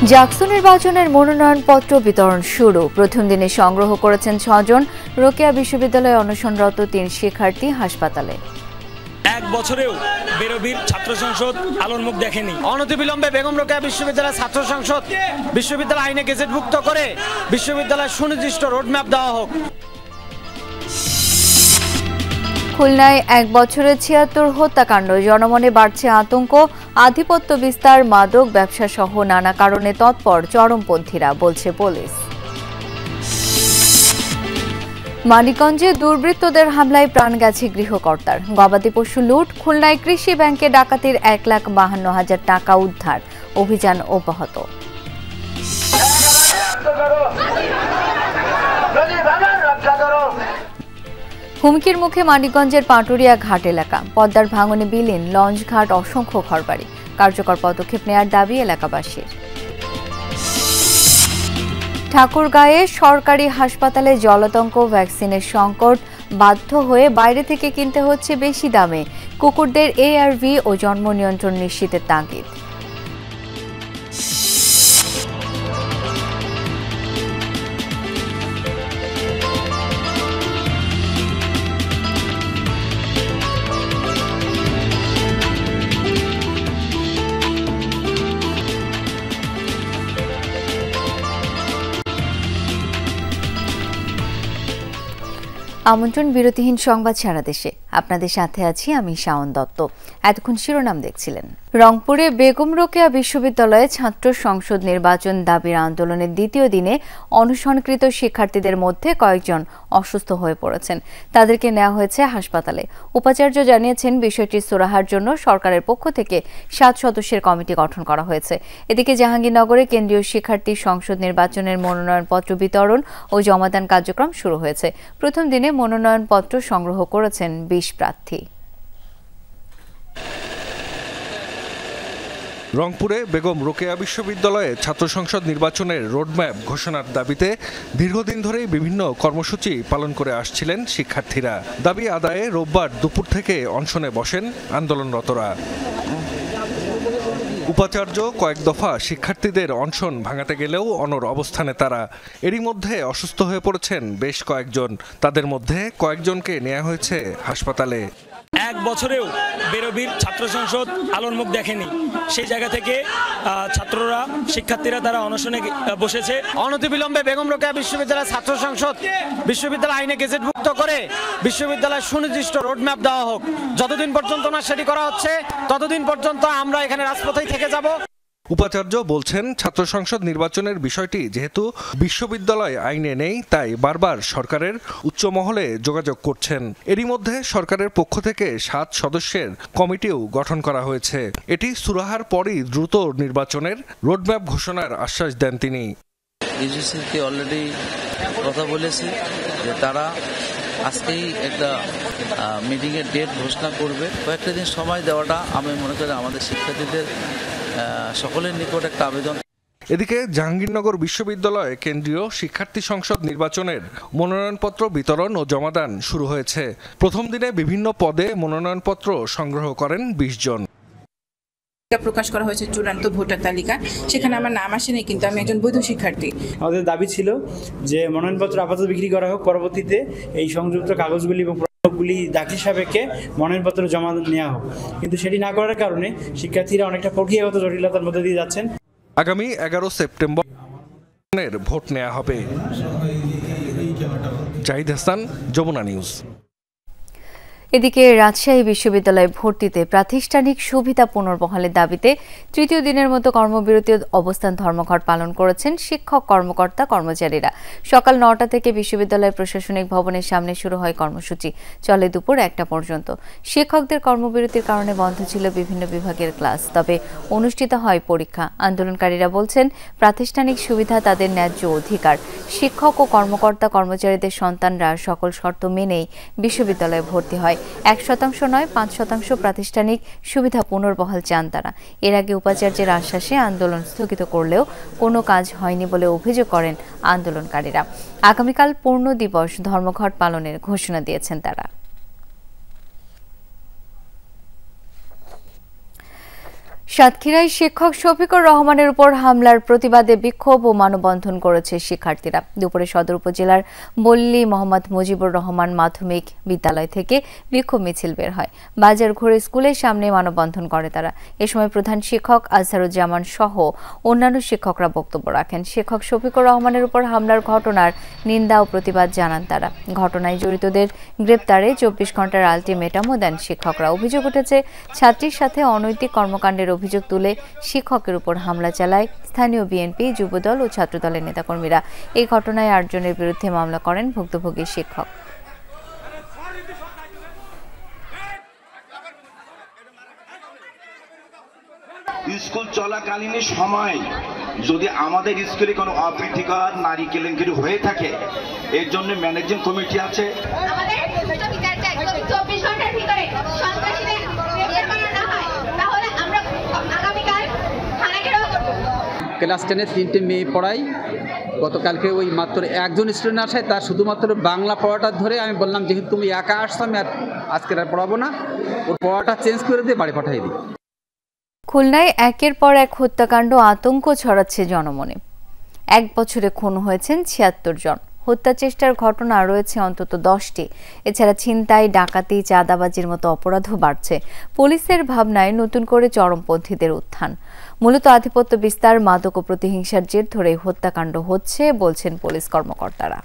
জাকসু নির্বাচনের মনোনয়নপত্র বিতরণ শুরু। প্রথম দিনে সংগ্রহ করেছেন 6 জন। রোকেয়া বিশ্ববিদ্যালয়ে অনশনরত 3 শিক্ষার্থী হাসপাতালে। এক বছরেও বেরোবির ছাত্র সংসদ আলোর মুখ দেখেনি। অনতিবিলম্বে বেগম রোকেয়া বিশ্ববিদ্যালয়ের ছাত্র সংসদ বিশ্ববিদ্যালয় আইনে গেজেটভুক্ত করে বিশ্ববিদ্যালয়ের সুনির্দিষ্ট রোডম্যাপ দেওয়া হোক। খুলনায় 1 বছরে 76 হত্যাকাণ্ড। জনমনে বাড়ছে আতঙ্ক। আধিপত্য বিস্তার, মাদক ব্যবসা সহ নানা কারণে তৎপর চরমপন্থীরা, বলছে পুলিশ। মানিকগঞ্জে দুর্বৃত্তদের হামলায় প্রাণ গেছে গৃহকর্তার। গবাদি পশু লুট। খুলনায় কৃষি ব্যাংকে ডাকাতির 1,52,000 টাকা উদ্ধার। অভিযান অব্যাহত। হুমকির মুখে মানিকগঞ্জের পাটুরিয়া ঘাট এলাকা। পদ্মার ভাঙনে বিলীন লঞ্চ ঘাট, অসংখ্য ঘরবাড়ি। কার্যকর পদক্ষেপ নেয়ার দাবি এলাকাবাসীর। ঠাকুরগাঁয়ে সরকারি হাসপাতালে জলাতঙ্ক, ভ্যাকসিনের সংকট। বাধ্য হয়ে বাইরে থেকে কিনতে হচ্ছে বেশি দামে। কুকুরদের ARV ও জন্ম নিয়ন্ত্রণ নিশ্চিতের তাগিদ। আমন্ত্রণ বিরতিহীন সংবাদ সারা দেশে। আপনাদের সাথে আছি আমি শাওন দত্ত। এতক্ষণ শিরোনাম দেখছিলেন। রংপুরে বেগম রোকেয়া বিশ্ববিদ্যালয়ে ছাত্র সংসদ নির্বাচন দাবির আন্দোলনের দ্বিতীয় দিনে অনশনকৃত শিক্ষার্থীদের মধ্যে কয়েকজন অসুস্থ হয়ে পড়েছেন। তাদেরকে নেওয়া হয়েছে হাসপাতালে। উপাচার্য জানিয়েছেন, বিষয়টি সুরাহার জন্য সরকারের পক্ষ থেকে 7 সদস্যের কমিটি গঠন করা হয়েছে। এদিকে জাহাঙ্গীরনগরে কেন্দ্রীয় শিক্ষার্থী সংসদ নির্বাচনের মনোনয়নপত্র বিতরণ ও জমাদান কার্যক্রম শুরু হয়েছে। প্রথম দিনে মনোনয়নপত্র সংগ্রহ করেছেন 20 প্রার্থী। রংপুরে বেগম রোকেয়া বিশ্ববিদ্যালয়ে ছাত্র সংসদ নির্বাচনের রোডম্যাপ ঘোষণার দাবিতে দীর্ঘদিন ধরেই বিভিন্ন কর্মসূচি পালন করে আসছিলেন শিক্ষার্থীরা। দাবি আদায়ে রোববার দুপুর থেকে অনশনে বসেন আন্দোলনরতরা। উপাচার্য কয়েক দফা শিক্ষার্থীদের অনশন ভাঙাতে গেলেও অনড় অবস্থানে তারা। এরই মধ্যে অসুস্থ হয়ে পড়েছেন বেশ কয়েকজন। তাদের মধ্যে কয়েকজনকে নেওয়া হয়েছে হাসপাতালে। এক বছরেও বেরোবির ছাত্র সংসদ আলোর মুখ দেখেনি। সেই জায়গা থেকে ছাত্ররা, শিক্ষার্থীরা তারা অনশনে বসেছে। অনতিবিলম্বে বেগম রোকেয়া বিশ্ববিদ্যালয়ের ছাত্র সংসদ বিশ্ববিদ্যালয় আইনে গেজেটভুক্ত করে বিশ্ববিদ্যালয়ের সুনির্দিষ্ট রোডম্যাপ দেওয়া হোক। যতদিন পর্যন্ত না সেটি করা হচ্ছে ততদিন পর্যন্ত আমরা এখানে রাজপথেই থেকে যাব। উপাচার্য বলছেন, ছাত্র সংসদ নির্বাচনের বিষয়টি যেহেতু বিশ্ববিদ্যালয় আইনে নেই, তাই বারবার সরকারের উচ্চ মহলে যোগাযোগ করছেন। এরই মধ্যে সরকারের পক্ষ থেকে 7 সদস্যের কমিটিও গঠন করা হয়েছে। এটি সুরাহার পরই দ্রুত নির্বাচনের রোডম্যাপ ঘোষণার আশ্বাস দেন তিনি। ইউজিসিকে অলরেডি কথা বলেছি যে তারা আজকেই একটা মিটিংয়ের ডেট ঘোষণা করবে। কয়েকটা দিন সময় দেওয়াটা আমি মনে করি আমাদের শিক্ষার্থীদের সকলের নিকট একটা আবেদন। এদিকে জাহাঙ্গীরনগর বিশ্ববিদ্যালয়ে কেন্দ্রীয় শিক্ষার্থী সংসদ নির্বাচনের মনোনয়নপত্র বিতরণ ও জমাদান শুরু হয়েছে। প্রথম দিনে বিভিন্ন পদে মনোনয়নপত্র সংগ্রহ করেন 20 জন। প্রকাশ করা হয়েছে চূড়ান্ত ভোটার তালিকা, সেখানে আমার নাম আসেনি, কিন্তু আমি একজন বৈধ শিক্ষার্থী। আমাদের দাবি ছিল যে মনোনয়নপত্র আপাতত বিক্রি করা হোক, পরবর্তীতে এই সংযুক্ত কাগজগুলি এবং গুলি দাখিল সাপেক্ষে মনোনয়নপত্র জমা নেওয়া হোক, কিন্তু সেটি না করার কারণে শিক্ষার্থীরা অনেকটা প্রক্রিয়াগত জটিলতার মধ্যে দিয়ে যাচ্ছেন। আগামী 11 সেপ্টেম্বর ভোট নেওয়া হবে। জাহিদ হাসান, যমুনা নিউজ। এদিকে রাজশাহী বিশ্ববিদ্যালয়ে ভর্তিতে প্রাতিষ্ঠানিক সুবিধা পুনর্বহালের দাবিতে তৃতীয় দিনের মতো কর্মবিরতি অবস্থান ধর্মঘট পালন করেছেন শিক্ষক, কর্মকর্তা, কর্মচারীরা। সকাল 9টা থেকে বিশ্ববিদ্যালয়ের প্রশাসনিক ভবনের সামনে শুরু হয় কর্মসূচি, চলে দুপুর 1টা পর্যন্ত। শিক্ষকদের কর্মবিরতির কারণে বন্ধ ছিল বিভিন্ন বিভাগের ক্লাস, তবে অনুষ্ঠিত হয় পরীক্ষা। আন্দোলনকারীরা বলছেন, প্রাতিষ্ঠানিক সুবিধা তাদের ন্যায্য অধিকার। শিক্ষক ও কর্মকর্তা, কর্মচারীদের সন্তানরা সকল শর্ত মেনেই বিশ্ববিদ্যালয়ে ভর্তি হয়। 1% নয়, 5% প্রাতিষ্ঠানিক সুবিধা পুনর্বহাল চান তারা। এর আগে উপাচার্যের আশ্বাসে আন্দোলন স্থগিত করলেও কোনো কাজ হয়নি বলে অভিযোগ করেন আন্দোলনকারীরা। আগামীকাল পূর্ণ দিবস ধর্মঘট পালনের ঘোষণা দিয়েছেন তারা। সাতক্ষীরায় শিক্ষক শফিকুর রহমানের উপর হামলার প্রতিবাদে বিক্ষোভ ও মানববন্ধন করেছে শিক্ষার্থীরা। দুপুরে সদর উপজেলার বল্লী মোহাম্মদ মুজিবুর রহমান মাধ্যমিক বিদ্যালয় থেকে বিক্ষোভ মিছিল বের হয়। বাজার ঘুরে স্কুলের সামনে মানববন্ধন করে তারা। এ সময় প্রধান শিক্ষক আজহারুজ্জামান সহ অন্যান্য শিক্ষকরা বক্তব্য রাখেন। শিক্ষক শফিকুর রহমানের উপর হামলার ঘটনার নিন্দা ও প্রতিবাদ জানান তারা। ঘটনায় জড়িতদের গ্রেপ্তারে 24 ঘন্টার আলটিমেটামও দেন শিক্ষকরা। অভিযোগ উঠেছে, ছাত্রীর সাথে অনৈতিক কর্মকাণ্ডের অভিযোগ তুলে শিক্ষকের উপর হামলা চালায় স্থানীয় বিএনপি, যুবদল ও ছাত্রদলের নেতাকর্মীরা। এই ঘটনায় 8 জনের বিরুদ্ধে মামলা করেন ভুক্তভোগী শিক্ষক। স্কুল চলাকালীন সময় যদি আমাদের স্কুলে কোনো অপ্রীতিকর নারী কেলেঙ্কারি হয়ে থাকে, এর জন্য ম্যানেজিং কমিটি আছে। ক্লাস 10-এ 3টে মেয়ে পড়াই। গতকালকে ওই মাত্র একজন স্টুডেন্ট আসে, তার শুধুমাত্র বাংলা পড়াটা ধরে আমি বললাম, যেহেতু তুমি একা আসছো, আমি আজকে আর পড়াবো না, ওর পড়াটা চেঞ্জ করে দিয়ে বাড়ি পাঠিয়ে দিই। খুলনায় একের পর এক হত্যাকাণ্ড আতঙ্ক ছড়াচ্ছে জনমনে। 1 বছরে খুন হয়েছেন 76 জন। হত্যা চেষ্টার ঘটনা রয়েছে অন্তত 10টি। এছাড়া ছিনতাই, ডাকাতি, চাঁদাবাজির মতো অপরাধও বাড়ছে। পুলিশের ভাবনায় নতুন করে চরমপন্থীদের উত্থান। মূলত আধিপত্য বিস্তার, মাদক ও প্রতিহিংসার জের ধরে হত্যাকাণ্ড হচ্ছে বলছেন পুলিশ কর্মকর্তারা।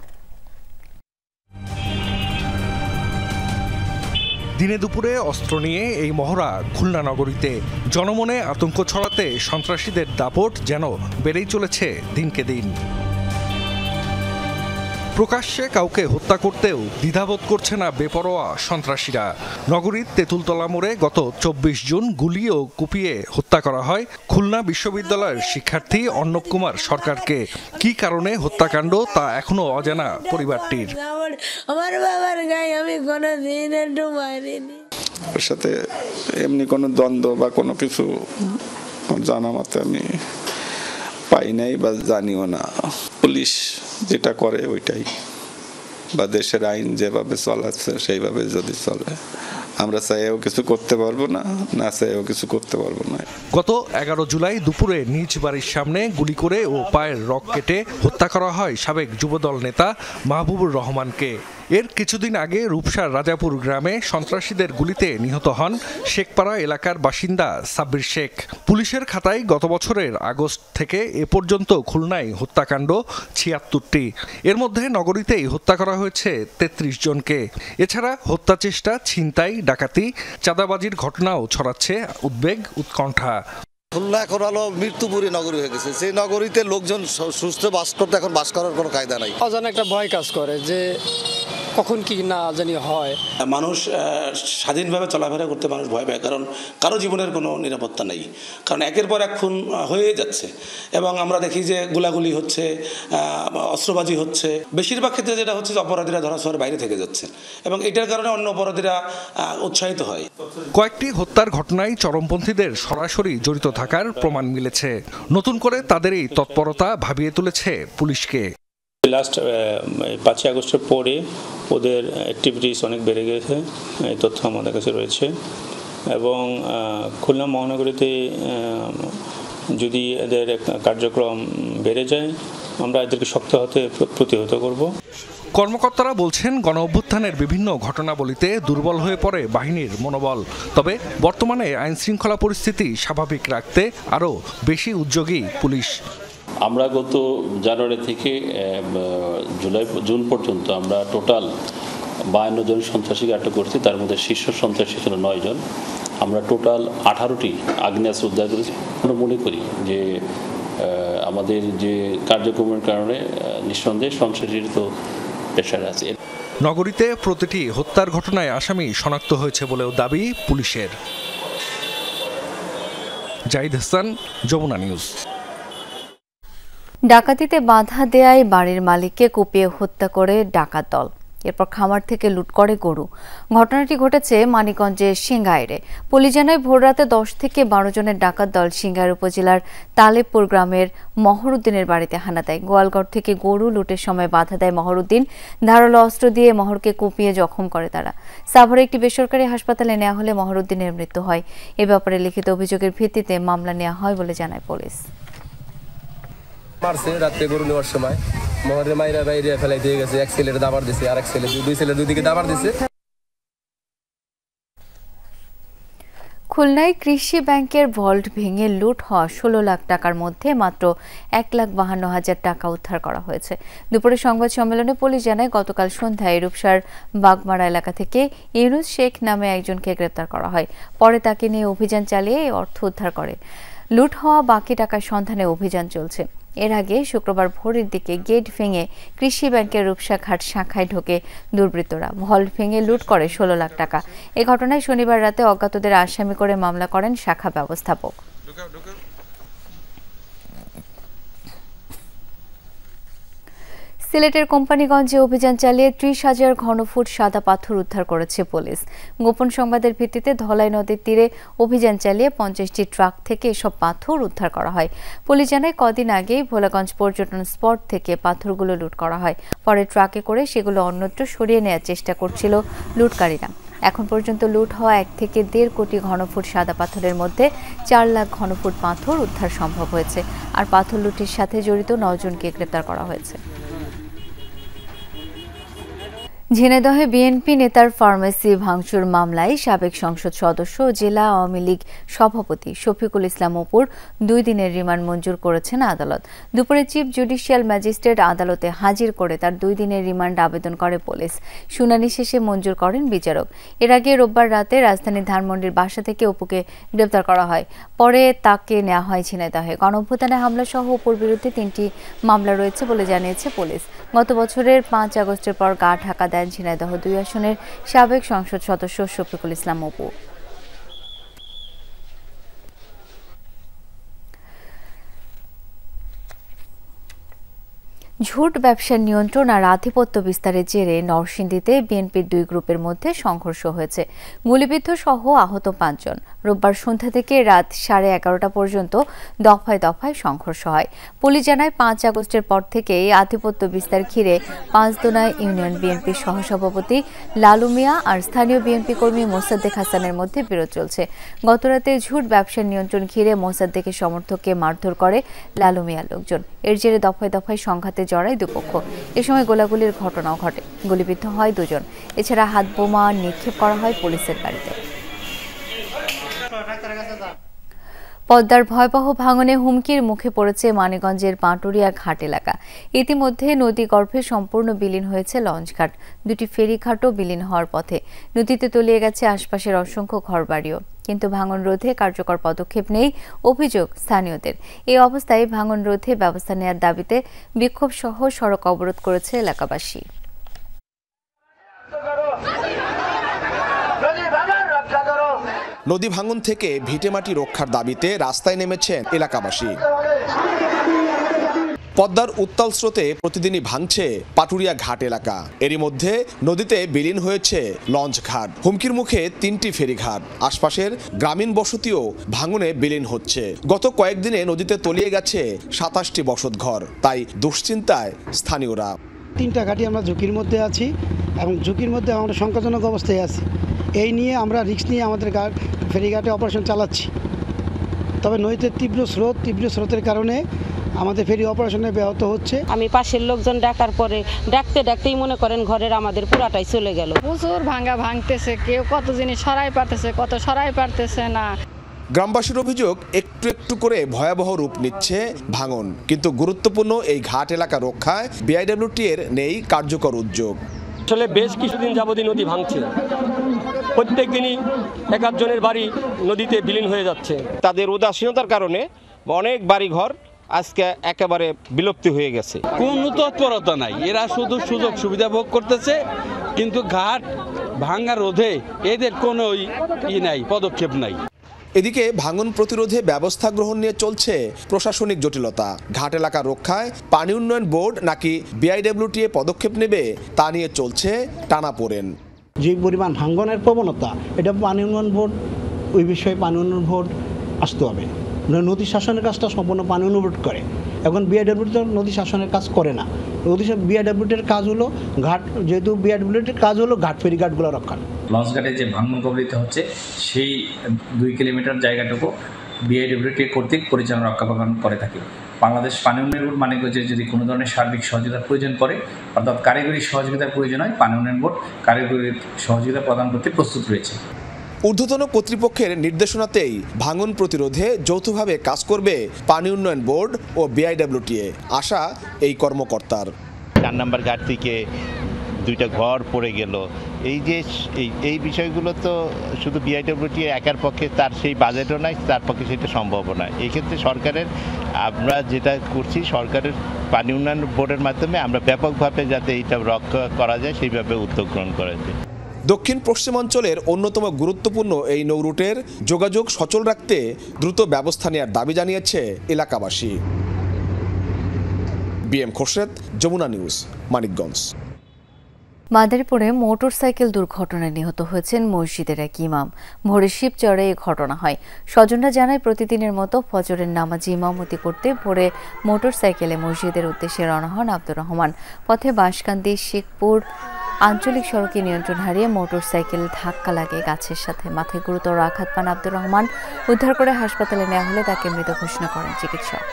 দিনে দুপুরে অস্ত্র নিয়ে এই মহড়া খুলনা নগরীতে। জনমনে আতঙ্ক ছড়াতে সন্ত্রাসীদের দাপট যেন বেড়েই চলেছে দিনকে দিন। প্রকাশ্যে কাউকে হত্যা করতেও দ্বিধাবোধ করছে না বেপরোয়া সন্ত্রাসীরা। নগরীর তেঁতুলতলা মোড়ে গত 24 জুন গুলি ও কুপিয়ে হত্যা করা হয় খুলনা বিশ্ববিদ্যালয়ের শিক্ষার্থী অর্ণব কুমার সরকারকে। কি কারণে হত্যাকাণ্ড তা এখনো অজানা পরিবারটির। আমার বাবার গায়ে আমি কোনোদিন একটু মারিনি। ওর সাথে এমনি কোনো দ্বন্দ্ব বা কোনো কিছু জানা মতে আমি পাই নাই বা জানিও না। পুলিশ যেটা করে ওইটাই, বা দেশের আইন যেভাবে চলাচ্ছে সেইভাবে যদি চলে, আমরা চাইও কিছু করতে পারবো না, না চাইও কিছু করতে পারবো না। গত 11 জুলাই দুপুরে নিজ বাড়ির সামনে গুলি করে ও পায়ের রগ কেটে হত্যা করা হয় সাবেক যুবদল নেতা মাহবুবুর রহমানকে। এর কিছুদিন আগে রূপসার রাজাপুর গ্রামে সন্ত্রাসীদের গুলিতে নিহত হন শেখপাড়া এলাকার বাসিন্দা সাব্বির শেখ। পুলিশের খাতায় গত বছরের আগস্ট থেকে এ পর্যন্ত খুলনায় হত্যাকাণ্ড 76টি। এর মধ্যে নগরীতেই হত্যা করা হয়েছে 33 জনকে। এছাড়া হত্যা চেষ্টা, ছিনতাই, ডাকাতি, চাঁদাবাজির ঘটনাও ছড়াচ্ছে উদ্বেগ, উৎকণ্ঠা। খুলনা এখন হলো মৃত্যুপুরী নগরী হয়ে গেছে। সেই নগরীতে লোকজন সুস্থ বাস করতে এখন বাস করার কোনো কায়দা নাই। অজানা একটা ভয় কাজ করে যে কখন কি না জানি হয়। মানুষ স্বাধীনভাবে চলাফেরা করতে মানুষ ভয় পায়, কারণ কারো জীবনের কোনো নিরাপত্তা নেই। কারণ একের পর এক খুন হয়ে যাচ্ছে এবং আমরা দেখি যে গোলাগুলি হচ্ছে, অস্ত্রবাজি হচ্ছে। বেশিরভাগ ক্ষেত্রে যেটা হচ্ছে যে অপরাধীরা ধরাছোঁয়ার বাইরে থেকে যাচ্ছে এবং এটার কারণে অন্য অপরাধীরা উৎসাহিত হয়। কয়েকটি হত্যার ঘটনায় চরমপন্থীদের সরাসরি জড়িত থাকার প্রমাণ মিলেছে। নতুন করে তাদের এই তৎপরতা ভাবিয়ে তুলেছে পুলিশকে। লাস্ট 5 আগস্টের পরে ওদের অ্যাক্টিভিটিস অনেক বেড়ে গেছে, এই তথ্য আমাদের কাছে রয়েছে। এবং খুলনা মহানগরীতে যদি এদের কার্যক্রম বেড়ে যায়, আমরা এদেরকে শক্ত হাতে প্রতিহত করব। কর্মকর্তারা বলছেন, গণ অভ্যুত্থানের বিভিন্ন ঘটনাবলিতে দুর্বল হয়ে পড়ে বাহিনীর মনোবল। তবে বর্তমানে আইন শৃঙ্খলা পরিস্থিতি স্বাভাবিক রাখতে আরও বেশি উদ্যোগী পুলিশ। আমরা গত জানুয়ারি থেকে জুন পর্যন্ত আমরা টোটাল 52 জন সন্ত্রাসীকে আটক করছি। তার মধ্যে শীর্ষ সন্ত্রাসী ছিল 9 জন। আমরা টোটাল 18টি আগ্নেয়াস্ত্র উদ্ধার করেছি। আমরা মনে করি যে আমাদের যে কার্যক্রমের কারণে নিঃসন্দেহে সন্ত্রাসীর তো প্রেশার আছে। নগরীতে প্রতিটি হত্যার ঘটনায় আসামি শনাক্ত হয়েছে বলেও দাবি পুলিশের। জাহিদ হাসান, যমুনা নিউজ। ডাকাতিতে বাধা দেয়ায় বাড়ির মালিককে কুপিয়ে হত্যা করে ডাকাত দল। এরপর খামার থেকে লুট করে গরু। ঘটনাটি ঘটেছে মানিকগঞ্জের সিংগাইরে। পুলিশ জানায় ভোররাতে 10 থেকে 12 জনের ডাকাত দল সিংগাইর উপজেলার তালেবপুর গ্রামের মহরউদ্দিনের বাড়িতে হানা দেয়। গোয়ালঘর থেকে গরু লুটের সময় বাধা দেয় মহরউদ্দিন। ধারালো অস্ত্র দিয়ে মহরকে কুপিয়ে জখম করে তারা। সাভারে একটি বেসরকারি হাসপাতালে নেওয়া হলে মহরউদ্দিনের মৃত্যু হয়। এ ব্যাপারে লিখিত অভিযোগের ভিত্তিতে মামলা নেওয়া হয় বলে জানায় পুলিশ। মারছে রাতে গরু নেওয়ার সময় মহরে মাইরা বাইরে ফেলাই দিয়ে গেছে। এক ছেলের দাবার দিছে, আর এক ছেলে দুই ছেলের দুই দিকে দাবার দিছে। খুলনায় কৃষি ব্যাংকের ভল্ট ভেঙে লুট হওয়া 16 লাখ টাকার মধ্যে মাত্র 1,52,000 টাকা উদ্ধার করা হয়েছে। দুপুরে সংবাদ সম্মেলনে পুলিশ জানায় গতকাল সন্ধ্যায় রূপসার বাগমারা এলাকা থেকে ইউনুস শেখ নামে একজনকে গ্রেপ্তার করা হয়। পরে তাকে নিয়ে অভিযান চালিয়ে এই অর্থ উদ্ধার করে। লুট হওয়া বাকি টাকার সন্ধানে অভিযান চলছে। এর আগে শুক্রবার ভোরের দিকে গেট ভেঙে কৃষি ব্যাংকের রূপসাঘাট শাখায় ঢোকে দুর্বৃত্তরা। ভল্ট ভেঙে লুট করে 16 লাখ টাকা। এ ঘটনায় শনিবার রাতে অজ্ঞাতদের আসামি করে মামলা করেন শাখা ব্যবস্থাপক। সিলেটের কোম্পানিগঞ্জে অভিযান চালিয়ে 30,000 ঘনফুট সাদা পাথর উদ্ধার করেছে পুলিশ। গোপন সংবাদের ভিত্তিতে ধলাই নদীর তীরে অভিযান চালিয়ে 50টি ট্রাক থেকে এসব পাথর উদ্ধার করা হয়। পুলিশ জানায় কদিন আগেই ভোলাগঞ্জ পর্যটন স্পট থেকে পাথরগুলো লুট করা হয়। পরে ট্রাকে করে সেগুলো অন্যত্র সরিয়ে নেওয়ার চেষ্টা করছিল লুটকারীরা। এখন পর্যন্ত লুট হওয়া 1 থেকে 1.5 কোটি ঘনফুট সাদা পাথরের মধ্যে 4 লাখ ঘনফুট পাথর উদ্ধার সম্ভব হয়েছে। আর পাথর লুটের সাথে জড়িত 9 জনকে গ্রেপ্তার করা হয়েছে। ঝিনাইদহে বিএনপি নেতার ফার্মেসি ভাঙচুর মামলায় সাবেক সংসদ সদস্য ও জেলা আওয়ামী লীগ সভাপতি শফিকুল ইসলাম অপুর 2 দিনের রিমান্ড মঞ্জুর করেছেন আদালত। দুপুরে চিফ জুডিশিয়াল ম্যাজিস্ট্রেট আদালতে হাজির করে তার 2 দিনের রিমান্ড আবেদন করে পুলিশ। শুনানি শেষে মঞ্জুর করেন বিচারক। এর আগে রোববার রাতে রাজধানীর ধানমন্ডির বাসা থেকে অপুকে গ্রেপ্তার করা হয়। পরে তাকে নেওয়া হয় ঝিনাইদহে। গণঅভ্যুত্থানে হামলা সহ অপুর বিরুদ্ধে 3টি মামলা রয়েছে বলে জানিয়েছে পুলিশ। গত বছরের 5 আগস্টের পর গা ঢাকা দেন ঝিনাইদহ 2 আসনের সাবেক সংসদ সদস্য শফিকুল ইসলাম অপু। ঝুট ব্যবসার নিয়ন্ত্রণ আর আধিপত্য বিস্তারের জেরে নরসিংদীতে বিএনপির 2 গ্রুপের মধ্যে সংঘর্ষ হয়েছে। গুলিবিদ্ধ সহ আহত 5 জন। রোববার সন্ধ্যা থেকে রাত 11:30 পর্যন্ত দফায় দফায় সংঘর্ষ হয়। পুলিশ জানায় 5 আগস্টের পর থেকেই আধিপত্য বিস্তার ঘিরে পাঁচদোনা ইউনিয়ন বিএনপির সহসভাপতি লালু মিয়া আর স্থানীয় বিএনপি কর্মী মোসাদ্দেক হাসানের মধ্যে বিরোধ চলছে। গতরাতে ঝুট ব্যবসার নিয়ন্ত্রণ ঘিরে মোসাদ্দেকের সমর্থককে মারধর করে লালু মিয়ার লোকজন। এর জেরে দফায় দফায় সংঘাতে জড়ায় দুপক্ষ। এ সময় গোলাগুলির ঘটনাও ঘটে। গুলিবিদ্ধ হয় 2 জন। এছাড়া হাত বোমা নিক্ষেপ করা হয় পুলিশের গাড়িতে। পদ্মার ভয়াবহ ভাঙনে হুমকির মুখে পড়েছে মানিকগঞ্জের পাটুরিয়া ঘাট এলাকা। ইতিমধ্যে নদী গর্ভে সম্পূর্ণ বিলীন হয়েছে লঞ্চঘাট। 2টি ফেরিঘাটও বিলীন হওয়ার পথে। নদীতে তলিয়ে গেছে আশপাশের অসংখ্য ঘরবাড়িও। কিন্তু ভাঙন রোধে কার্যকর পদক্ষেপ নেই অভিযোগ স্থানীয়দের। এই অবস্থায় ভাঙন রোধে ব্যবস্থা নেওয়ার দাবিতে বিক্ষোভ সহ সড়ক অবরোধ করেছে এলাকাবাসী। নদী ভাঙন থেকে ভিটেমাটি রক্ষার দাবিতে রাস্তায় নেমেছেন এলাকাবাসী। পদ্মার উত্তাল স্রোতে প্রতিদিনই ভাঙছে পাটুরিয়া ঘাট এলাকা। এরই মধ্যে নদীতে বিলীন হয়েছে লঞ্চ ঘাট। হুমকির মুখে 3টি ফেরিঘাট। আশপাশের গ্রামীণ বসতিও ভাঙনে বিলীন হচ্ছে। গত কয়েকদিনে নদীতে তলিয়ে গেছে 27টি বসতঘর। তাই দুশ্চিন্তায় স্থানীয়রা। 3টা ঘাটই আমরা ঝুঁকির মধ্যে আছি এবং ঝুঁকির মধ্যে আমরা সংকটজনক অবস্থায় আছি। এই নিয়ে আমরা রিস্ক নিয়ে আমাদের ফেরিঘাটে অপারেশন চালাচ্ছি। তবে নদীতে তীব্র স্রোতের কারণে আমাদের ফেরি অপারেশনে ব্যাহত হচ্ছে। আমি পাশের লোকজন ডাকার পরে ডাকতেই মনে করেন ঘরের আমাদের পুরাটাই চলে গেল। প্রচুর ভাঙতেছে, কেউ কত জিনিস সরাই পারতেছে, কত সরাই পারতেছে না। গ্রামবাসীর অভিযোগ একটু একটু করে ভয়াবহ রূপ নিচ্ছে ভাঙন। কিন্তু গুরুত্বপূর্ণ এই ঘাট এলাকা রক্ষায় বিআইডব্লিউটি এর নেই কার্যকর উদ্যোগ। আসলে বেশ কিছুদিন যাবতীয় নদী ভাঙছে। প্রত্যেক দিনই 1-8 জনের বাড়ি নদীতে বিলীন হয়ে যাচ্ছে। তাদের উদাসীনতার কারণে অনেক বাড়িঘর আজকে একেবারে বিলুপ্তি হয়ে গেছে। কোনো তৎপরতা নাই, এরা শুধু সুযোগ সুবিধা ভোগ করতেছে, কিন্তু ঘাট ভাঙা রোধে এদের কোনো নাই, পদক্ষেপ নাই। এদিকে ভাঙন প্রতিরোধে ব্যবস্থা গ্রহণ নিয়ে চলছে প্রশাসনিক জটিলতা। ঘাট এলাকা রক্ষায় পানি উন্নয়ন বোর্ড নাকি বিআইডব্লিউটিএ পদক্ষেপ নেবে তা নিয়ে চলছে টানাপোড়েন। যে পরিমাণ ভাঙনের প্রবণতা, এটা পানি উন্নয়ন বোর্ড, ওই বিষয়ে পানি উন্নয়ন বোর্ড আসতে হবে। নদী শাসনের কাজটা সম্পূর্ণ পানি উন্নয়ন বোর্ড করে। এখন বিআইডব্লিউটি নদী শাসনের কাজ করে না। বিআইডব্লিউটির কাজ হলো ঘাট, যেহেতু বিআইডব্লিউটির কাজ হলো ঘাট ফেরিঘাটগুলো রক্ষা। লঞ্চঘাটে যে ভাঙন কবলিত হচ্ছে সেই 2 কিলোমিটার জায়গাটুকু বিআইডব্লিউটি কর্তৃক পরিচালনা রক্ষণাবেক্ষণ করে থাকে। বাংলাদেশ পানি উন্নয়ন বোর্ড মানে যে যদি কোনো ধরনের সার্বিক সহযোগিতার প্রয়োজন পড়ে, অর্থাৎ কারিগরি সহযোগিতার প্রয়োজন হয়, পানি উন্নয়ন বোর্ড কারিগরি সহযোগিতা প্রদান করতে প্রস্তুত রয়েছে। ঊর্ধ্বতন কর্তৃপক্ষের নির্দেশনাতেই ভাঙন প্রতিরোধে যৌথভাবে কাজ করবে পানি উন্নয়ন বোর্ড ও বিআইডব্লিউটিএ, আশা এই কর্মকর্তার। 4 নম্বর ঘাট থেকে 2টা ঘর পড়ে গেল, এই বিষয়গুলো তো শুধু বিআইডব্লিউটিএ একার পক্ষে, তার সেই বাজেটও নাই, তার পক্ষে সেটা সম্ভব নয়। এই ক্ষেত্রে সরকারের আমরা যেটা করছি, সরকারের পানি উন্নয়ন বোর্ডের মাধ্যমে আমরা ব্যাপকভাবে যাতে এইটা রক্ষা করা যায় সেইভাবে উদ্যোগ গ্রহণ করা যায়। দক্ষিণ পশ্চিমাঞ্চলের অন্যতম গুরুত্বপূর্ণ এই নৌরুটের যোগাযোগ সচল রাখতে দ্রুত ব্যবস্থা নেওয়ার দাবি জানিয়েছে এলাকাবাসী। BM Khorshed, Jamuna news, Manikganj. মাদারীপুরে মোটরসাইকেল দুর্ঘটনায় নিহত হয়েছেন মসজিদের এক ইমাম। ভোরে শিবচরে এই ঘটনা হয়। স্বজনরা জানায়, প্রতিদিনের মতো ফজরের নামাজে ইমামতি করতে ভোরে মোটরসাইকেলে মসজিদের উদ্দেশ্যে রওনা হন আব্দুর রহমান। পথে বাঁশকান্দি শেখপুর আঞ্চলিক সড়কে নিয়ন্ত্রণ হারিয়ে মোটরসাইকেল ধাক্কা লাগে গাছের সাথে। মাথায় গুরুতর আঘাত পান আব্দুর রহমান। উদ্ধার করে হাসপাতালে নেওয়া হলে তাকে মৃত ঘোষণা করেন চিকিৎসক।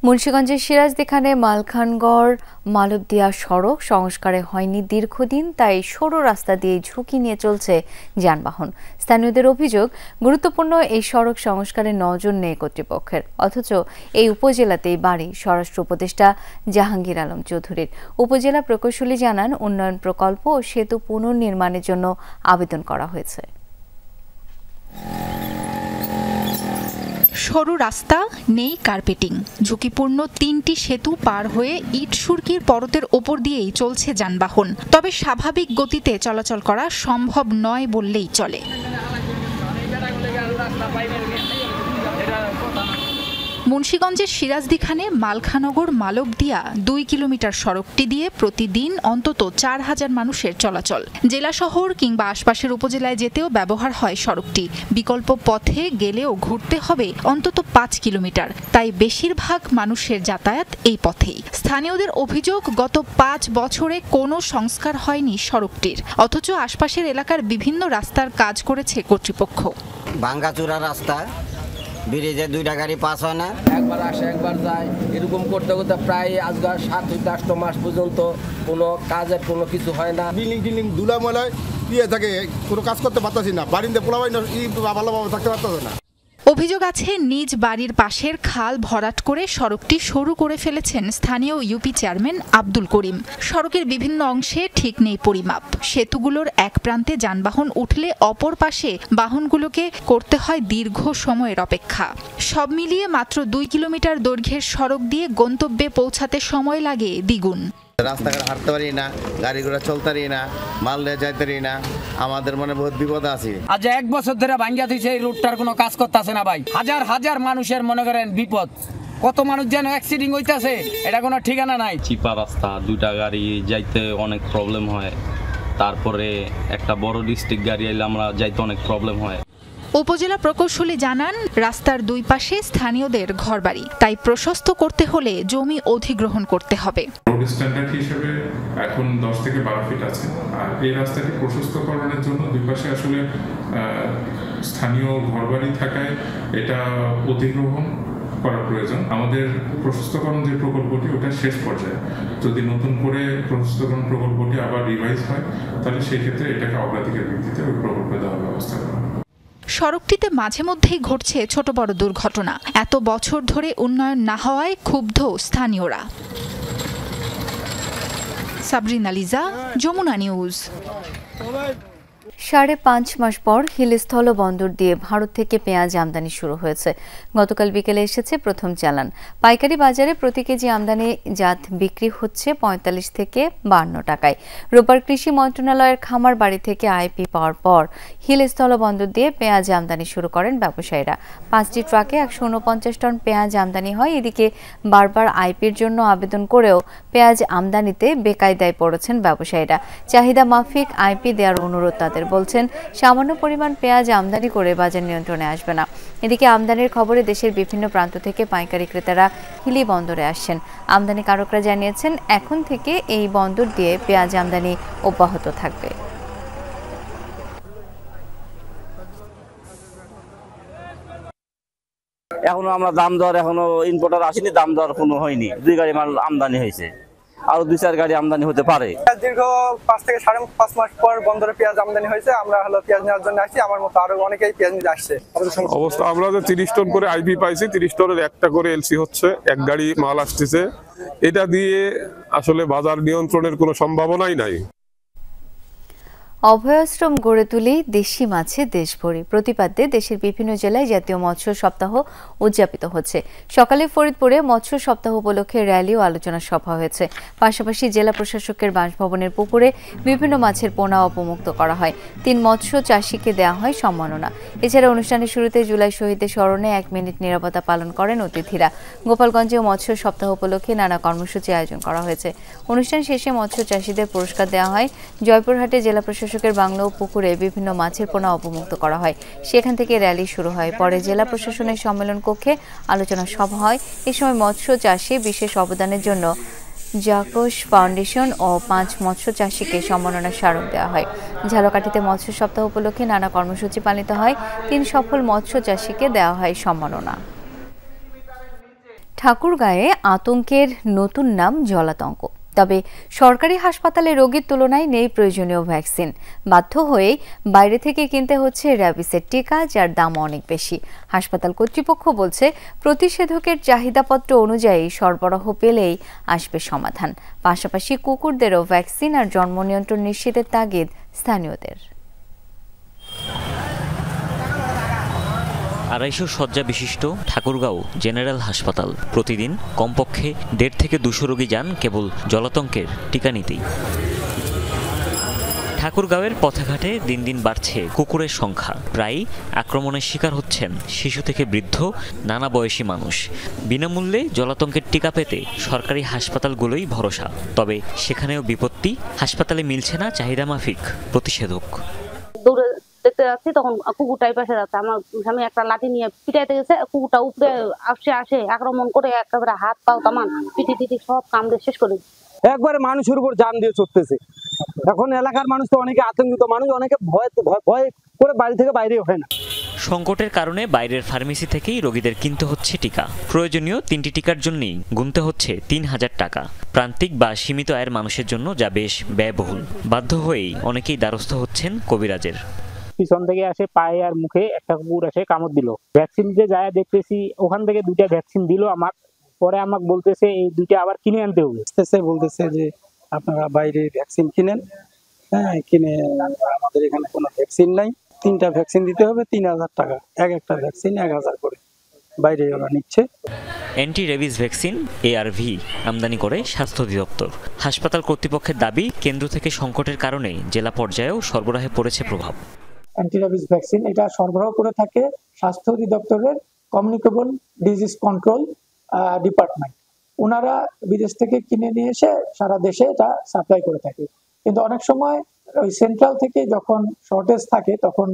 মুন্সিগঞ্জের সিরাজদিখানে মালখানগড় মালবদিয়া সড়ক সংস্কারে হয়নি দীর্ঘদিন, তাই সরু রাস্তা দিয়ে ঝুঁকি নিয়ে চলছে যানবাহন। স্থানীয়দের অভিযোগ, গুরুত্বপূর্ণ এই সড়ক সংস্কারে নজর নেই কর্তৃপক্ষের, অথচ এই উপজেলাতেই বাড়ি স্বরাষ্ট্র উপদেষ্টা জাহাঙ্গীর আলম চৌধুরীর। উপজেলা প্রকৌশলী জানান, উন্নয়ন প্রকল্প ও সেতু পুনর্নির্মাণের জন্য আবেদন করা হয়েছে। সরু রাস্তা, নেই কার্পেটিং, ঝুঁকিপূর্ণ 3টি সেতু পার হয়ে ইট সুরকির পরতের ওপর দিয়েই চলছে যানবাহন। তবে স্বাভাবিক গতিতে চলাচল করা সম্ভব নয় বললেই চলে। মুন্সিগঞ্জের সিরাজদিখানে মালখানগর মালবদিয়া 2 কিলোমিটার সড়কটি দিয়ে প্রতিদিন অন্তত 4000 মানুষের চলাচল। জেলা শহর কিংবা আশপাশের উপজেলায় যেতেও ব্যবহার হয় সড়কটি। বিকল্প পথে গেলেও ঘুরতে হবে অন্তত 5 কিলোমিটার, তাই বেশিরভাগ মানুষের যাতায়াত এই পথেই। স্থানীয়দের অভিযোগ, গত 5 বছরে কোনো সংস্কার হয়নি সড়কটির, অথচ আশপাশের এলাকার বিভিন্ন রাস্তার কাজ করেছে কর্তৃপক্ষ। ভাঙ্গাচুরা রাস্তা, ব্রিজে 2টা গাড়ি পাস হয় না, একবার আসে একবার যায়, এরকম করতে করতে প্রায় আজ 7 থেকে 8 মাস পর্যন্ত কোনো কাজের কোনো কিছু হয় না। বিল্ডিং ধুলা ময়লায় দিয়ে থাকে, কোনো কাজ করতে পারতাছি না, বাড়িতে পোলাবাই ভালোভাবে থাকতে পারতাছে না। অভিযোগ আছে, নিজ বাড়ির পাশের খাল ভরাট করে সড়কটি সরু করে ফেলেছেন স্থানীয় ইউপি চেয়ারম্যান আব্দুল করিম। সড়কের বিভিন্ন অংশে ঠিক নেই পরিমাপ। সেতুগুলোর এক প্রান্তে যানবাহন উঠলে অপর পাশে বাহনগুলোকে করতে হয় দীর্ঘ সময়ের অপেক্ষা। সব মিলিয়ে মাত্র 2 কিলোমিটার দৈর্ঘ্যের সড়ক দিয়ে গন্তব্যে পৌঁছাতে সময় লাগে দ্বিগুণ। রাস্তাঘাট হাঁটতে পারি না, গাড়ি ঘোড়া চলতে পারি না, মাল নিয়ে যাইতে পারি না, আমাদের মনে বহুত বিপদ আছে। আজ 1 বছর ধরে ভাঙ্গা দিয়েছে, এই রুটটার কোনো কাজ করতেছে না ভাই। হাজার হাজার মানুষের মনে করেন বিপদ, কত মানুষ যেন অ্যাক্সিডেন্ট হইতাছে, এটা কোনো ঠিকানা নাই। চিপা রাস্তা, 2টা গাড়ি যাইতে অনেক প্রবলেম হয়। তারপরে একটা বড় ডিস্ট্রিক্ট গাড়ি এলে আমরা যাইতে অনেক প্রবলেম হয়। উপজেলা প্রকৌশলী জানান, রাস্তার 2 পাশে স্থানীয়দের ঘরবাড়ি, তাই প্রশস্ত করতে হলে জমি অধিগ্রহণ করতে হবে। রোড স্ট্যান্ডার্ড হিসেবে এখন 10 থেকে 12 ফিট আছে, আর এই রাস্তাটি প্রশস্তকরণের জন্য 2 পাশে আসলে স্থানীয় ঘরবাড়ি থাকায় এটা অধিগ্রহণ করা প্রয়োজন। আমাদের প্রশস্তকরণ যে প্রকল্পটি, ওটা শেষ পর্যায়ে। যদি নতুন করে প্রশস্তকরণ প্রকল্পটি আবার রিভাইজ হয়, তাহলে সেই ক্ষেত্রে এটাকে অগ্রাধিকার ভিত্তিতে ওই প্রকল্পে দেওয়ার ব্যবস্থা করা হবে। সড়কটিতে মাঝে মধ্যেই ঘটছে ছোট বড় দুর্ঘটনা। এত বছর ধরে উন্নয়ন না হওয়ায় ক্ষুব্ধ স্থানীয়রা। সাবরিনা লিজা, যমুনা নিউজ। 5.5 মাস পর হিলস্থল বন্দর দিয়ে ভারত থেকে পেঁয়াজ আমদানি শুরু হয়েছে। গতকাল বিকেলে এসেছে প্রথম চালান। পাইকারি বাজারে প্রতি কেজি আমদানি জাত বিক্রি হচ্ছে 45 থেকে 52 টাকায়। রোববার কৃষি মন্ত্রণালয়ের খামার বাড়ি থেকে আইপি পাওয়ার পর হিলস্থল বন্দর দিয়ে পেঁয়াজ আমদানি শুরু করেন ব্যবসায়ীরা। 5টি ট্রাকে 149 টন পেঁয়াজ আমদানি হয়। এদিকে বারবার আইপির জন্য আবেদন করেও পেঁয়াজ আমদানিতে বেকায়দায় পড়েছেন ব্যবসায়ীরা। চাহিদা মাফিক আইপি দেওয়ার অনুরোধ তাদের। বলছেন সামান্য পরিমাণ পেঁয়াজ আমদানি করে বাজার নিয়ন্ত্রণে আসবে না। এদিকে আমদানির খবরে দেশের বিভিন্ন প্রান্ত থেকে পাইকারি ক্রেতারা হিলি বন্দরে আসছেন। আমদানিকারকরা জানিয়েছেন এখন থেকে এই বন্দর দিয়ে পেঁয়াজ আমদানি অব্যাহত থাকবে। এখনো আমরা দাম দর এখনো ইম্পোর্টার আসেনি, দাম দর কোনো হয়নি। 2 গাড়ি মাল আমদানি হয়েছে, আরো 2-4 গাড়ি আমদানি হতে পারে। দীর্ঘ 5 থেকে 5.5 মাস পর বন্দরে পেঁয়াজ আমদানি হয়েছে। আমরা পেঁয়াজ নেওয়ার জন্য আসছি। আমার মতো আরো অনেকেই পেঁয়াজ নিতে আসছে। অবস্থা আমরা যে 30 টন করে আইপি পাইছি, 30 টনের একটা করে এলসি হচ্ছে, এক গাড়ি মাল আসতেছে। এটা দিয়ে আসলে বাজার নিয়ন্ত্রণের কোনো সম্ভাবনাই নাই। অভয়াশ্রম গড়ে তুলে দেশি মাছে দেশভরি প্রতিপাদ্যে দেশের বিভিন্ন জেলায় জাতীয় মৎস্য সপ্তাহ উদযাপিত হচ্ছে। সকালে ফরিদপুরে মৎস্য সপ্তাহ উপলক্ষে র্যালি ও আলোচনা সভা হয়েছে। পাশাপাশি জেলা প্রশাসকের বাসভবনের পুকুরে বিভিন্ন মাছের পোনা অপমুক্ত করা হয়। 3 মৎস্য চাষিকে দেওয়া হয় সম্মাননা। এছাড়া অনুষ্ঠানের শুরুতে জুলাই শহীদদের স্মরণে 1 মিনিট নীরবতা পালন করেন অতিথিরা। গোপালগঞ্জে মৎস্য সপ্তাহ উপলক্ষে নানা কর্মসূচি আয়োজন করা হয়েছে। অনুষ্ঠান শেষে মৎস্য চাষিদের পুরস্কার দেওয়া হয়। জয়পুরহাটে জেলা প্রশাসকের বাংলো পুকুরে বিভিন্ন মাছের পোনা অপমুক্ত করা হয়। সেখান থেকে র্যালি শুরু হয়। পরে জেলা প্রশাসনের সম্মেলন কক্ষে আলোচনা সভা হয়। এ সময় মৎস্য চাষে বিশেষ অবদানের জন্য জাকোস ফাউন্ডেশন ও 5 মৎস্য চাষিকে সম্মাননা স্মারক দেওয়া হয়। ঝালকাঠিতে মৎস্য সপ্তাহ উপলক্ষে নানা কর্মসূচি পালিত হয়। 3 সফল মৎস্য চাষিকে দেওয়া হয় সম্মাননা। ঠাকুরগাঁয়ে আতঙ্কের নতুন নাম জলাতঙ্ক। তবে সরকারি হাসপাতালে রোগীর তুলনায় নেই প্রয়োজনীয় ভ্যাকসিন। বাধ্য হয়ে বাইরে থেকে কিনতে হচ্ছে র্যাবিসের টিকা, যার দাম অনেক বেশি। হাসপাতাল কর্তৃপক্ষ বলছে প্রতিষেধকের চাহিদাপত্র অনুযায়ী সরবরাহ পেলেই আসবে সমাধান। পাশাপাশি কুকুরদেরও ভ্যাকসিন আর জন্ম নিয়ন্ত্রণ নিশ্চিতের তাগিদ স্থানীয়দের। 250 শয্যা বিশিষ্ট ঠাকুরগাঁও জেনারেল হাসপাতাল প্রতিদিন কমপক্ষে 1.5 থেকে 200 রোগী যান কেবল জলাতঙ্কের টিকা নিতেই। ঠাকুরগাঁওয়ের পথেঘাটে দিন দিন বাড়ছে কুকুরের সংখ্যা। প্রায় আক্রমণের শিকার হচ্ছেন শিশু থেকে বৃদ্ধ নানা বয়সী মানুষ। বিনামূল্যে জলাতঙ্কের টিকা পেতে সরকারি হাসপাতালগুলোই ভরসা। তবে সেখানেও বিপত্তি, হাসপাতালে মিলছে না চাহিদা মাফিক প্রতিষেধক। দেখতে যাচ্ছি তখন কুকুরটাই পাশে যাচ্ছে। আমার স্বামী একটা লাঠি নিয়ে পিটাইতে গেছে, কুকুরটা উপরে আসে আক্রমণ করে একেবারে হাত পাও তামান পিটি সব কামড়ে শেষ করে একবারে মানুষের উপর জান দিয়ে চড়তেছে। এখন এলাকার মানুষ তো অনেকে আতঙ্কিত, মানুষ অনেকে ভয় করে বাড়ি থেকে বাইরে হয় না। সংকটের কারণে বাইরের ফার্মেসি থেকেই রোগীদের কিনতে হচ্ছে টিকা। প্রয়োজনীয় 3টি টিকার জন্যই গুনতে হচ্ছে 3000 টাকা। প্রান্তিক বা সীমিত আয়ের মানুষের জন্য যা বেশ ব্যয়বহুল। বাধ্য হয়েই অনেকেই দ্বারস্থ হচ্ছেন কবিরাজের। পিছন থেকে আসে পায়ে আর মুখে একটা কুকুর এসে কামড় দিল। ভ্যাকসিন যে যায় দেখতেছি ওখান থেকে 2টা ভ্যাকসিন দিল আমার। পরে আমাকে বলতেছে এই 2টা আবার কিনে আনতে হবে। বলতেছে যে আপনারা বাইরে ভ্যাকসিন কিনেন। হ্যাঁ, কিনে আমাদের এখানে কোনো ভ্যাকসিন নাই। 3টা ভ্যাকসিন দিতে হবে 3000 টাকা। একটা ভ্যাকসিন 1000 করে বাইরে ওরা নিচ্ছে। অ্যান্টি রেবিস ভ্যাকসিন ARV আমদানি করে স্বাস্থ্য অধিদপ্তর। হাসপাতাল কর্তৃপক্ষের দাবি, কেন্দ্র থেকে সংকটের কারণে জেলা পর্যায়েও সরবরাহে পড়েছে প্রভাব। অ্যান্টি রেবিস ভ্যাকসিন এটা সরবরাহ করে থাকে স্বাস্থ্য অধিদপ্তরের কমিউনিকেবল ডিজিজ কন্ট্রোল ডিপার্টমেন্ট। ওনারা বিদেশ থেকে কিনে নিয়ে এসে সারা দেশে এটা সাপ্লাই করে থাকে। কিন্তু অনেক সময় ওই সেন্ট্রাল থেকে যখন শর্টেজ থাকে তখন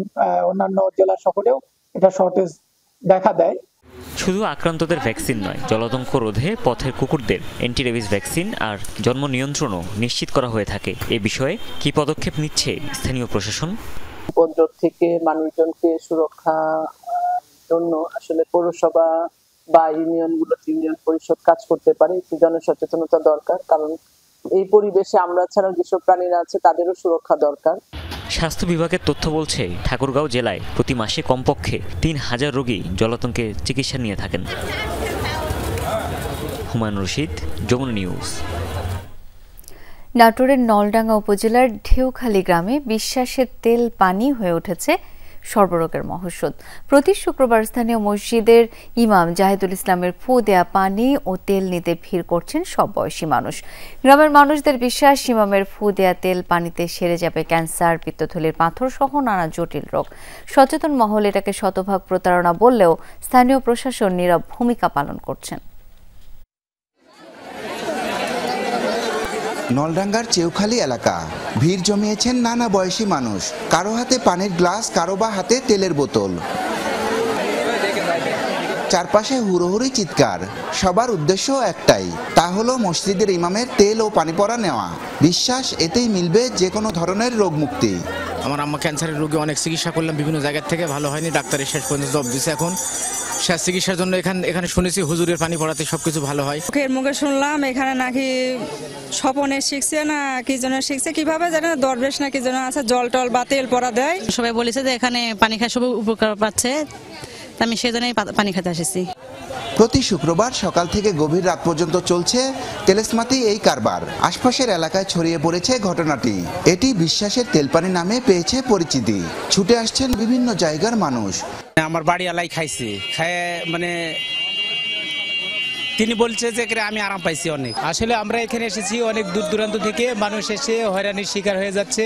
অন্যান্য জেলা শহরেও এটা শর্টেজ দেখা দেয়। শুধু আক্রান্তদের ভ্যাকসিন নয়, জলাতঙ্ক রোধে পথের কুকুরদের অ্যান্টি রেবিস ভ্যাকসিন আর জন্ম নিয়ন্ত্রণও নিশ্চিত করা হয়ে থাকে। এ বিষয়ে কি পদক্ষেপ নিচ্ছে স্থানীয় প্রশাসন? উপদ্রব থেকে মানুষজনকে সুরক্ষা জন্য আসলে পৌরসভা বা ইউনিয়ন পরিষদ কাজ করতে পারে। একটু জনসচেতনতা দরকার, কারণ এই পরিবেশে আমরা ছাড়া যেসব প্রাণীরা আছে তাদেরও সুরক্ষা দরকার। স্বাস্থ্য বিভাগের তথ্য বলছে ঠাকুরগাঁও জেলায় প্রতি মাসে কমপক্ষে 3000 রোগী জলাতঙ্কে চিকিৎসা নিয়ে থাকেন। হুমায়ুন রশিদ, যমুনা নিউজ। নাটোরের নলডাঙ্গা উপজেলার ঢেউখালী গ্রামে বিশ্বাসের তেল পানি হয়ে উঠেছে সর্বরোগের মহৌষধ। প্রতি শুক্রবার স্থানীয় মসজিদের ইমাম জাহিদুল ইসলামের ফু দেয়া পানি ও তেল নিতে ভিড় করছেন সব বয়সী মানুষ। গ্রামের মানুষদের বিশ্বাস, ইমামের ফু দেয়া তেল পানিতে সেরে যাবে ক্যান্সার, পিত্তথলির পাথর সহ নানা জটিল রোগ। সচেতন মহল এটাকে শতভাগ প্রতারণা বললেও স্থানীয় প্রশাসন নীরব ভূমিকা পালন করছেন। নলডাঙ্গার চেউখালী এলাকা, ভিড় জমিয়েছেন নানা বয়সী মানুষ। কারো হাতে পানির গ্লাস, কারো বা হাতে তেলের বোতল। চারপাশে হুড়োহুড়ি চিৎকার। সবার উদ্দেশ্য একটাই, তা হলো মসজিদের ইমামের তেল ও পানি পড়া নেওয়া। বিশ্বাস, এতেই মিলবে যে কোনো ধরনের রোগ মুক্তি। আমার আম্মা ক্যান্সারের রোগী অনেক চিকিৎসা করলাম বিভিন্ন জায়গা থেকে, ভালো হয়নি। ডাক্তারের শেষ পর্যন্ত জব দিছে। এখন শেষ চিকিৎসার জন্য এখানে শুনেছি হুজুরের পানি পড়াতে সবকিছু ভালো হয়। মুখে শুনলাম এখানে নাকি স্বপনে শিখছে না কি জন্য শিখছে, কিভাবে জানে দরবেশ না কি জন্য আছে, জল টল বা তেল পড়া দেয়। সবাই বলেছে যে এখানে পানি খায় সবাই উপকার পাচ্ছে, আমি সেজন্যই পানি খেতে এসেছি। প্রতি শুক্রবার সকাল থেকে গভীর রাত পর্যন্ত চলছে তেলেসমাতি এই কারবার। আশপাশের এলাকায় ছড়িয়ে পড়েছে ঘটনাটি। এটি বিশ্বাসের তেলপানি নামে পেয়েছে পরিচিতি। ছুটে আসছেন বিভিন্ন জায়গার মানুষ। আমার বাড়ি এলাই খাইছে, খায় মানে তিনি বলছে যে আমি আরাম পাইছি অনেক। আসলে আমরা এখানে এসেছি অনেক দূর দূরান্ত থেকে, মানুষ এসে হয়রানির শিকার হয়ে যাচ্ছে।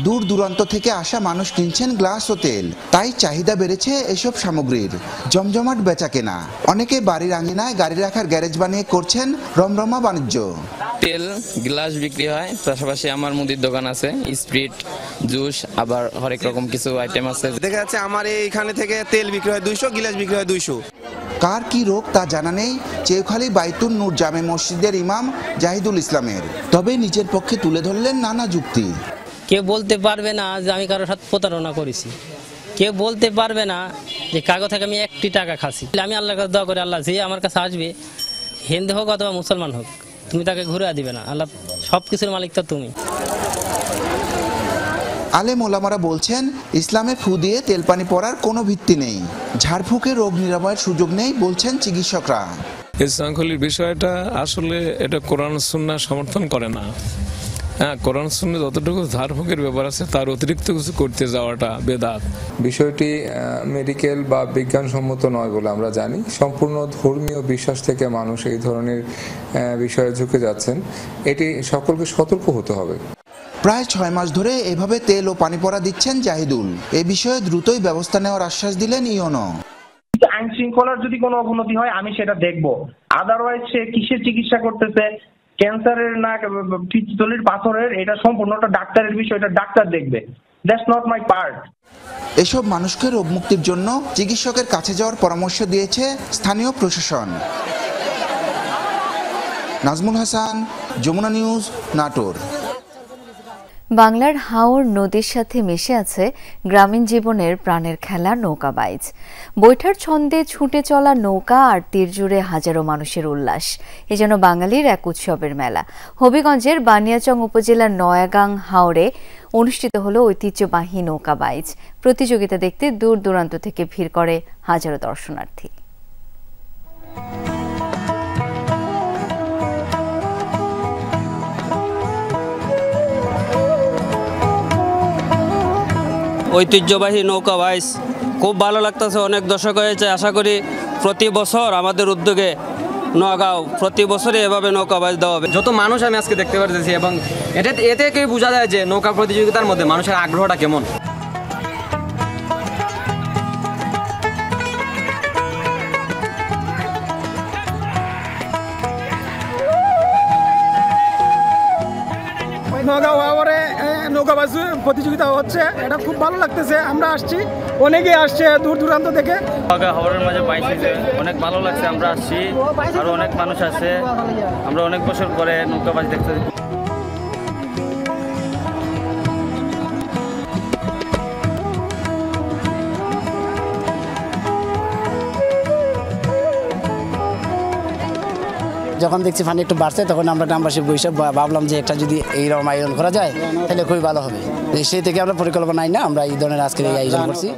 দূর দূরান্ত থেকে আসা মানুষ কিনছেন গ্লাস ও তেল, তাই চাহিদা বেড়েছে এসব সামগ্রীর। জমজমাট বেচাকেনা। অনেকে বাড়ির আঙিনায় গাড়ি রাখার গ্যারেজ বানিয়ে করছেন রমরমা বাণিজ্য। তেল, গ্লাস বিক্রি হয়, পাশাপাশি আমার মুদির দোকান আছে, স্প্রিট, জুস, আবার হরেক রকম কিছু আইটেম আছে। দেখা যাচ্ছে আমার এইখানে থেকে তেল বিক্রি হয় 200, গ্লাস বিক্রি হয় 200। কার কি রোগ তা জানা নেই চেউখালী বাইতুন নূর জামে মসজিদের ইমাম জাহিদুল ইসলামের। তবে নিজের পক্ষে তুলে ধরলেন নানা যুক্তি। কেউ বলতে পারবে না যে আমি কারোর সাথে প্রতারণা করেছি, কেউ বলতে পারবে না যে কাগজ থেকে আমি 1 টাকা খাচ্ছি। আমি আল্লাহর কাছে দোয়া করি, আল্লাহ যে আমার কাছে আসবে, হিন্দু হোক অথবা মুসলমান হোক, তুমি তাকে ঘুরে দিবে না। আল্লাহ সবকিছুর মালিক তো তুমি। আলেম ওলামারা বলছেন, ইসলামে ফু দিয়ে তেল পানি পড়ার কোনো ভিত্তি নেই। ঝাড়ফুঁকে রোগ নিরাময়ের সুযোগ নেই বলছেন চিকিৎসকরা। এই শৃঙ্খলির বিষয়টা আসলে এটা কোরআন সুন্নাহ সমর্থন করে না। হ্যাঁ, কোরআন সুন্নাহ যতটুকু ঝাড়ফুঁকের ব্যাপার আছে তার অতিরিক্ত কিছু করতে যাওয়াটা বেদাত। বিষয়টি মেডিকেল বা বিজ্ঞানসম্মত নয় বলে আমরা জানি। সম্পূর্ণ ধর্মীয় বিশ্বাস থেকে মানুষ এই ধরনের বিষয়ে ঝুঁকে যাচ্ছেন, এটি সকলকে সতর্ক হতে হবে। প্রায় 6 মাস ধরে এভাবে তেল ও পানি পড়া দিচ্ছেন জাহিদুল। এ বিষয়ে দ্রুতই ব্যবস্থা নেওয়ার আশ্বাস দিলেন ইওনো। আইন শৃঙ্খলার যদি কোনো অবনতি হয় আমি সেটা দেখব। আদারওয়াইজ সে কিসের চিকিৎসা করতেছে, ক্যান্সারের না পিত্তথলির পাথরের, এটা সম্পূর্ণটা ডাক্তারের বিষয়, এটা ডাক্তার দেখবে। That's not my part. এসব মানুষকে রোগ মুক্তির জন্য চিকিৎসকের কাছে যাওয়ার পরামর্শ দিয়েছে স্থানীয় প্রশাসন। নাজমুল হাসান, যমুনা নিউজ, নাটোর। বাংলার হাওর নদীর সাথে মিশে আছে গ্রামীণ জীবনের প্রাণের খেলা নৌকাবাইজ। বৈঠার ছন্দে ছুটে চলা নৌকা আর তীর জুড়ে হাজারো মানুষের উল্লাস, এ যেন বাঙালির এক উৎসবের মেলা। হবিগঞ্জের বানিয়াচং উপজেলার নয়াগাং হাওরে অনুষ্ঠিত হলো ঐতিহ্যবাহী নৌকাবাইজ প্রতিযোগিতা দেখতে দূর দূরান্ত থেকে ভিড় করে হাজারো দর্শনার্থী। ঐতিহ্যবাহী নৌকা বাইচ খুব ভালো লাগতেছে, অনেক দর্শক হয়েছে। আশা করি প্রতি বছর আমাদের উদ্যোগে নগাঁও প্রতি বছরই এভাবে নৌকা বাইচ দেওয়া হবে। যত মানুষ আমি আজকে দেখতে পারতেছি এবং এতে কেউ বোঝা যায় যে নৌকা প্রতিযোগিতার মধ্যে মানুষের আগ্রহটা কেমন। নগাঁও হাওরে নৌকাবাজ প্রতিযোগিতা হচ্ছে, এটা খুব ভালো লাগতেছে। আমরা আসছি, অনেকে আসছে দূর দূরান্ত থেকে। নগাঁও হাওরের মাঝে পাইছি যে অনেক ভালো লাগছে, আমরা আসছি, আরো অনেক মানুষ আছে। আমরা অনেক বছর পরে নৌকাবাজ দেখতে। যখন দেখছি পানি একটু বাড়ছে তখন আমরা গ্রামবাসী বসে ভাবলাম যে একটা যদি এইরকম আয়োজন করা যায় তাহলে খুবই ভালো হবে। সেই থেকে আমরা পরিকল্পনা নাই না আমরা এই ধরনের আজকের এই আয়োজন করছি।